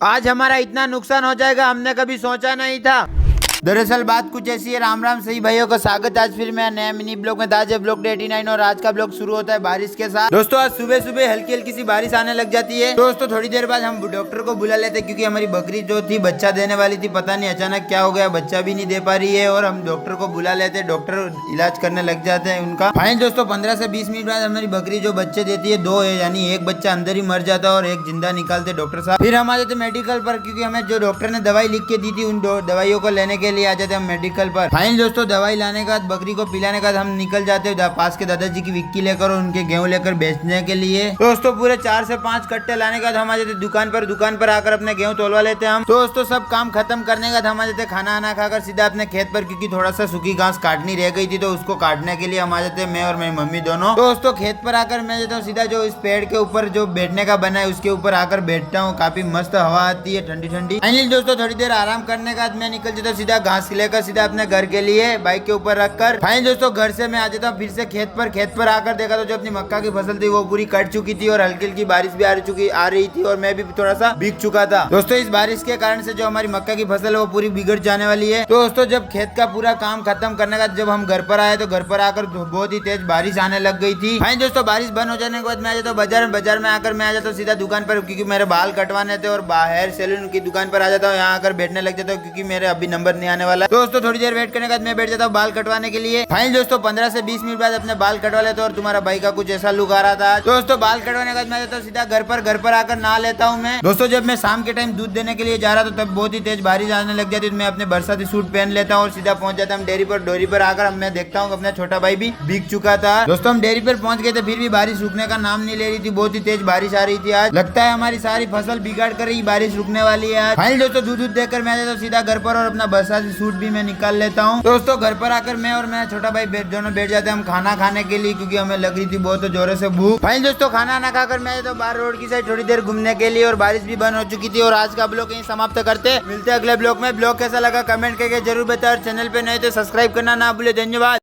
आज हमारा इतना नुकसान हो जाएगा हमने कभी सोचा नहीं था। दरअसल बात कुछ ऐसी है। राम राम सही भाइयों का स्वागत आज फिर मैं नया मिनी ब्लॉग में। ताजा ब्लॉग 89 और आज का ब्लॉग शुरू होता है बारिश के साथ। दोस्तों आज सुबह सुबह हल्की हल्की सी बारिश आने लग जाती है। दोस्तों थोड़ी देर बाद हम डॉक्टर को बुला लेते क्योंकि हमारी बकरी जो थी बच्चा देने वाली थी, पता नहीं अचानक क्या हो गया, बच्चा भी नहीं दे पा रही है और हम डॉक्टर को बुला लेते, डॉक्टर इलाज करने लग जाते हैं उनका। फाइन दोस्तों 15 से 20 मिनट बाद हमारी बकरी जो बच्चे देती है 2 है, यानी एक बच्चा अंदर ही मर जाता है और एक जिंदा निकालते डॉक्टर साहब। फिर हम आ जाते मेडिकल पर क्योंकि हमें जो डॉक्टर ने दवाई लिख के दी थी उन दवाइयों को लेने के लिए आ जाते हम मेडिकल पर। फाइन दोस्तों दवाई लाने के बाद बकरी को पिलाने के बाद हम निकल जाते हैं पास के दादाजी की विक्की लेकर और उनके गेहूं लेकर बेचने के लिए। दोस्तों पूरे 4 से 5 कट्टे लाने के बाद हम आ जाते दुकान पर आकर अपने गेहूं तोलवा लेते हैं हम। दोस्तों सब काम खत्म करने के बाद हम आ जाते खाना आना खाकर सीधा अपने खेत पर क्योंकि थोड़ा सा सूखी घास काटनी रह गई थी तो उसको काटने के लिए हम आ जाते मैं और मेरी मम्मी दोनों। दोस्तों खेत पर आकर मैं जाता हूँ सीधा जो इस पेड़ के ऊपर जो बैठने का बना है उसके ऊपर आकर बैठता हूँ। काफी मस्त हवा आती है ठंडी ठंडी। फाइनली दोस्तों थोड़ी देर आराम करने के बाद मैं निकल जाता हूँ सीधा घास लेकर सीधा अपने घर के लिए बाइक के ऊपर रखकर। फाइन दोस्तों घर से मैं आ जाता हूँ फिर से खेत पर आकर देखा तो जो अपनी मक्का की फसल थी वो पूरी कट चुकी थी और हल्की हल्की बारिश भी आ रही थी और मैं भी थोड़ा सा भीग चुका था। दोस्तों इस बारिश के कारण से जो हमारी मक्का की फसल है वो पूरी बिगड़ जाने वाली है। तो दोस्तों जब खेत का पूरा काम खत्म करने का जब हम घर पर आए तो घर पर आकर बहुत ही तेज बारिश आने लग गई थी। फाइन दोस्तों बारिश बंद हो जाने के बाद मैं आ जाता हूँ बाजार में आकर मैं आ जाता हूँ सीधा दुकान पर क्योंकि मेरे बाल कटवाने थे और बाहर सैलून की दुकान पर आ जाता हूँ, यहाँ आकर बैठने लग जाता हूँ क्योंकि मेरे अभी नंबर नहीं आने वाला। दोस्तों थोड़ी देर वेट करने के बाद मैं बैठ जाता हूँ बाल कटवाने के लिए। फाइनल दोस्तों 15 से 20 मिनट बाद अपने बाल कटवा लेते और तुम्हारा भाई का कुछ ऐसा लुक आ रहा था। दोस्तों बाल कटवाने के बाद मैं जाता हूँ सीधा घर पर आकर नहा लेता हूँ मैं। दोस्तों जब मैं शाम के टाइम दूध देने के लिए जा रहा था तब बहुत ही तेज बारिश आने लग जाती, तो मैं अपने बरसाती सूट पहन लेता हूँ और सीधा पहुंच जाता हूँ डेयरी पर आकर मैं देखता हूँ अपना छोटा भाई भी भीग चुका था। दोस्तों हम डेयरी पर पहुंच गए थे फिर भी बारिश रुकने का नाम नहीं ले रही थी, बहुत ही तेज बारिश आ रही थी। आज लगता है हमारी सारी फसल बिगाड़ कर ही बारिश रुकने वाली है। फाइनल दोस्तों दूध देकर मैं जाता हूँ सीधा घर पर और अपना बरसाती सूट भी मैं निकाल लेता हूँ। दोस्तों घर पर आकर मैं और मेरा छोटा भाई दोनों बैठ जाते हैं हम खाना खाने के लिए क्योंकि हमें लग रही थी बहुत जोरों से भूख। फाइनल दोस्तों खाना ना खाकर मैं तो बाहर रोड की साइड थोड़ी देर घूमने के लिए और बारिश भी बंद हो चुकी थी और आज का ब्लॉग यहीं समाप्त करते। मिलते हैं अगले ब्लॉग में। ब्लॉग कैसा लगा कमेंट करके जरूर बताओ और चैनल पे नए तो सब्सक्राइब करना ना भूले। धन्यवाद।